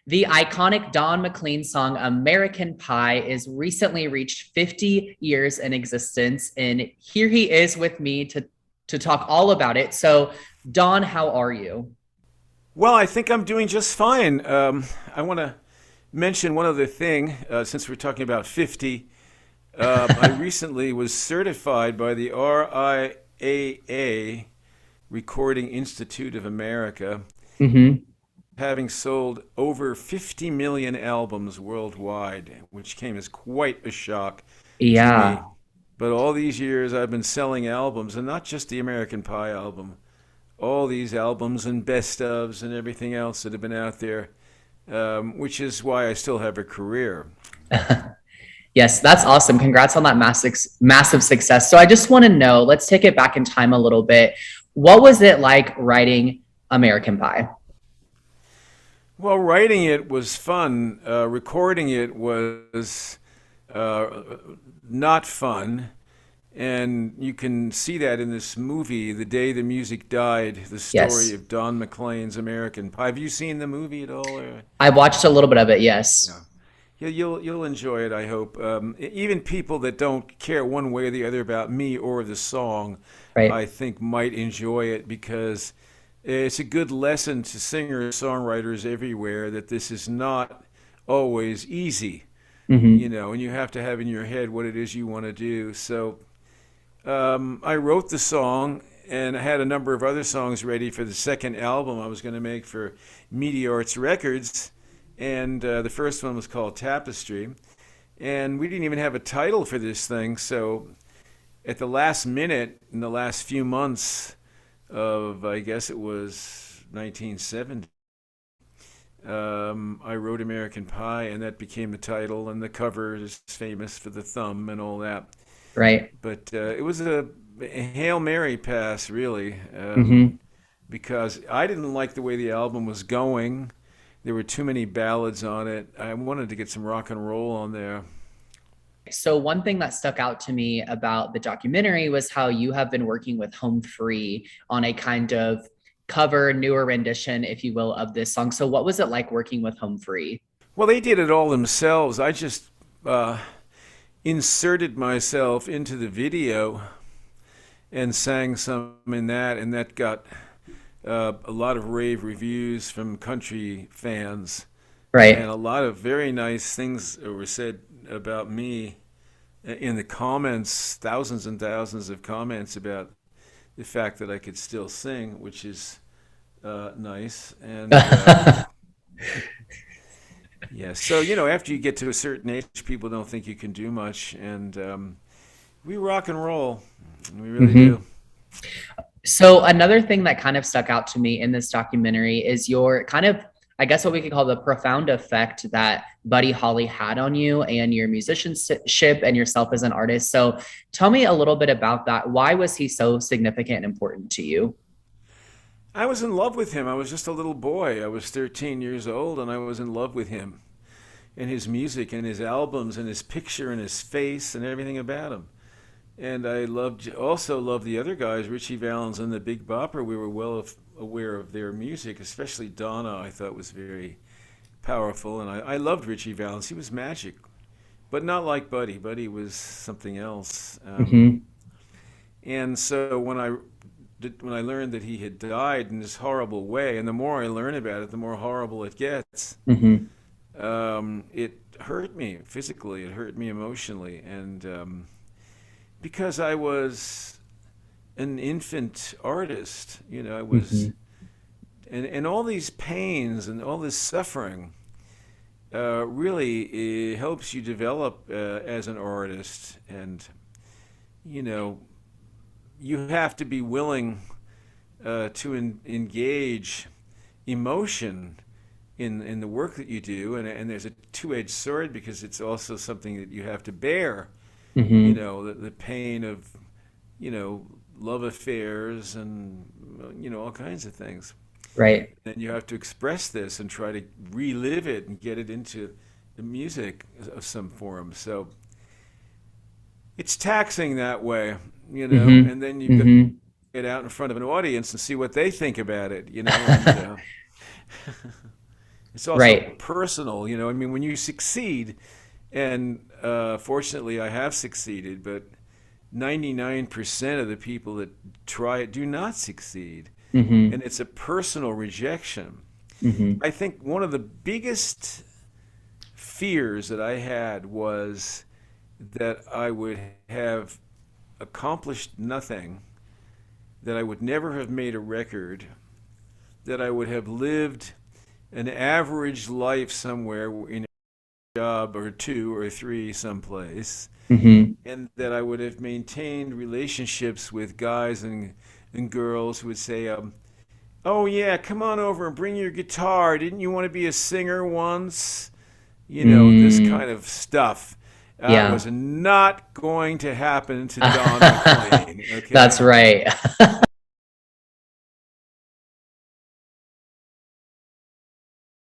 The iconic Don McLean song American Pie is recently reached 50 years in existence. And here he is with me to talk all about it. So, Don, how are you? Well, I think I'm doing just fine. I want to mention one other thing, since we're talking about 50. I recently was certified by the RIAA, Recording Institute of America, Hmm. having sold over 50 million albums worldwide, which came as quite a shock to me. Yeah. But all these years I've been selling albums, and not just the American Pie album, all these albums and best ofs and everything else that have been out there, which is why I still have a career. Yes, that's awesome. Congrats on that massive success. So, I just want to know, let's take it back in time a little bit. What was it like writing American Pie? Well, writing it was fun. Recording it was uh, not fun. And you can see that in this movie, The Day the Music Died, the story Yes. of Don McLean's American Pie. Have you seen the movie at all? I watched a little bit of it. Yes. Yeah. Yeah, you'll enjoy it, I hope. Even people that don't care one way or the other about me or the song, Right. I think might enjoy it because it's a good lesson to singers, songwriters everywhere that this is not always easy, Hmm. and you have to have in your head what it is you want to do. So I wrote the song, and I had a number of other songs ready for the second album I was going to make for Media Arts Records. And the first one was called Tapestry. And we didn't even have a title for this thing. So at the last minute, in the last few months of, I guess it was 1970, I wrote American Pie, and that became the title. And the cover is famous for the thumb and all that. Right. But it was a Hail Mary pass, really, Hmm. because I didn't like the way the album was going. There were too many ballads on it. I wanted to get some rock and roll on there. So, one thing that stuck out to me about the documentary was how you have been working with Home Free on a kind of cover, newer rendition, if you will, of this song. So, what was it like working with Home Free? Well, they did it all themselves. I just uh, inserted myself into the video and sang some in that, and that got a lot of rave reviews from country fans, and Right. a lot of very nice things were said about me in the comments, thousands and thousands of comments about the fact that I could still sing, which is nice. And yeah, so after you get to a certain age, people don't think you can do much, and we rock and roll, we really Hmm. do. So, another thing that kind of stuck out to me in this documentary is your kind of, I guess, what we could call the profound effect that Buddy Holly had on you and your musicianship and yourself as an artist. So, tell me a little bit about that. Why was he so significant and important to you? I was in love with him. I was just a little boy. I was 13 years old, and I was in love with him and his music and his albums and his picture and his face and everything about him. And I also loved the other guys, Richie Valens and the Big Bopper. We were aware of their music, especially Donna. I thought was very powerful, and I loved Richie Valens. He was magic, but not like Buddy. Buddy was something else. Hmm. And so when I learned that he had died in this horrible way, and the more I learn about it, the more horrible it gets. Hmm. It hurt me physically. It hurt me emotionally, and because I was an infant artist, I was, Hmm. and all these pains and all this suffering really helps you develop as an artist, and you know you have to be willing to engage emotion in the work that you do, and there's a two-edged sword because it's also something that you have to bear. Hmm. The pain of you know love affairs and all kinds of things. Right. Then you have to express this and try to relive it and get it into the music of some form. So it's taxing that way, Hmm. and then you've got to Hmm. get out in front of an audience and see what they think about it, and It's also Right. personal, you know. I mean, when you succeed, and fortunately I have succeeded, but 99% of the people that try it do not succeed. And Hmm. it's a personal rejection. Hmm. I think one of the biggest fears that I had was that I would have accomplished nothing, that I would never have made a record, that I would have lived an average life somewhere in a job or two or three someplace, Hmm. and that I would have maintained relationships with guys and girls who would say, "Oh yeah, come on over and bring your guitar. Didn't you want to be a singer once?" You know, this Mm, kind of stuff. Was yeah. not going to happen to Don McLean. That's Okay, right.